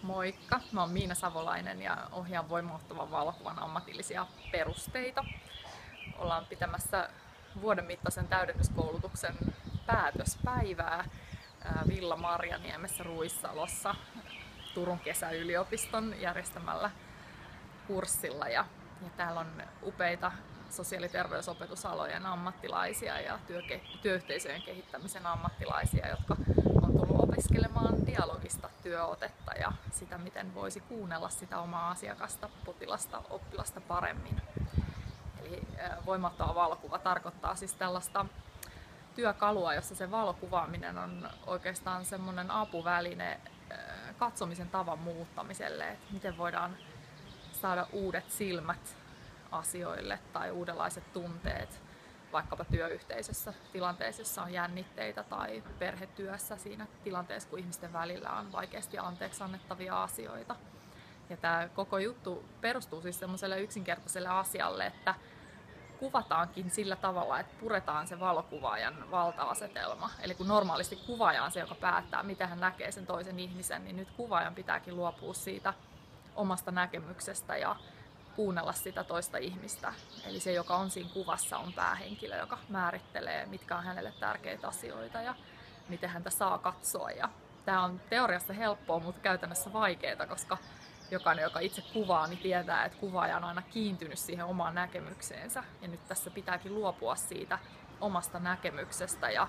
Moikka, mä oon Miina Savolainen ja ohjaan voimauttavan valokuvan ammatillisia perusteita. Ollaan pitämässä vuoden mittaisen täydennyskoulutuksen päätöspäivää Villa Marjaniemessä Ruissalossa Turun kesäyliopiston järjestämällä kurssilla. Ja täällä on upeita sosiaali- ja terveysopetusalojen ammattilaisia ja työyhteisöjen kehittämisen ammattilaisia, jotka on tullut opiskelemaan dialogista työotetta ja sitä, miten voisi kuunnella sitä omaa asiakasta, potilasta, oppilasta paremmin. Eli voimauttava valokuva tarkoittaa siis tällaista työkalua, jossa se valokuvaaminen on oikeastaan semmoinen apuväline katsomisen tavan muuttamiselle, että miten voidaan saada uudet silmät asioille tai uudenlaiset tunteet vaikkapa työyhteisössä, tilanteessa, jossa on jännitteitä tai perhetyössä siinä tilanteessa, kun ihmisten välillä on vaikeasti anteeksi annettavia asioita. Ja tämä koko juttu perustuu siis semmoiselle yksinkertaiselle asialle, että kuvataankin sillä tavalla, että puretaan se valokuvaajan valta-asetelma. Eli kun normaalisti kuvaaja on se, joka päättää, miten hän näkee sen toisen ihmisen, niin nyt kuvaajan pitääkin luopua siitä omasta näkemyksestä ja kuunnella sitä toista ihmistä. Eli se, joka on siinä kuvassa, on päähenkilö, joka määrittelee, mitkä on hänelle tärkeitä asioita ja miten häntä saa katsoa. Ja tämä on teoriassa helppoa, mutta käytännössä vaikeaa, koska jokainen, joka itse kuvaa, niin tietää, että kuvaaja on aina kiintynyt siihen omaan näkemykseensä. Ja nyt tässä pitääkin luopua siitä omasta näkemyksestä ja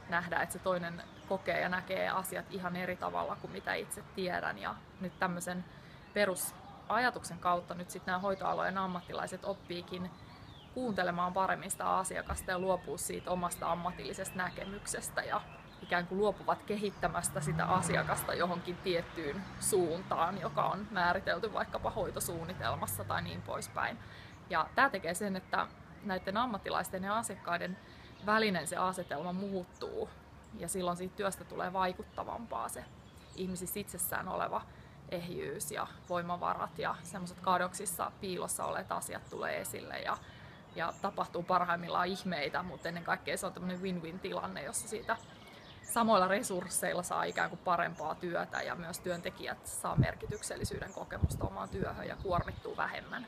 nähdä, että se toinen kokee ja näkee asiat ihan eri tavalla kuin mitä itse tiedän. Ja nyt tämmöisen perusajatuksen kautta nyt sitten nämä hoitoalojen ammattilaiset oppiikin kuuntelemaan paremmin sitä asiakasta ja luopua siitä omasta ammatillisesta näkemyksestä ja ikään kuin luopuvat kehittämästä sitä asiakasta johonkin tiettyyn suuntaan, joka on määritelty vaikkapa hoitosuunnitelmassa tai niin poispäin. Ja tämä tekee sen, että näiden ammattilaisten ja asiakkaiden välinen se asetelma muuttuu ja silloin siitä työstä tulee vaikuttavampaa se ihmisissä itsessään oleva ehjyys ja voimavarat ja semmoiset kadoksissa piilossa olleet asiat tulee esille ja tapahtuu parhaimmillaan ihmeitä, mutta ennen kaikkea se on tämmöinen win-win-tilanne, jossa siitä samoilla resursseilla saa ikään kuin parempaa työtä ja myös työntekijät saa merkityksellisyyden kokemusta omaan työhön ja kuormittuu vähemmän.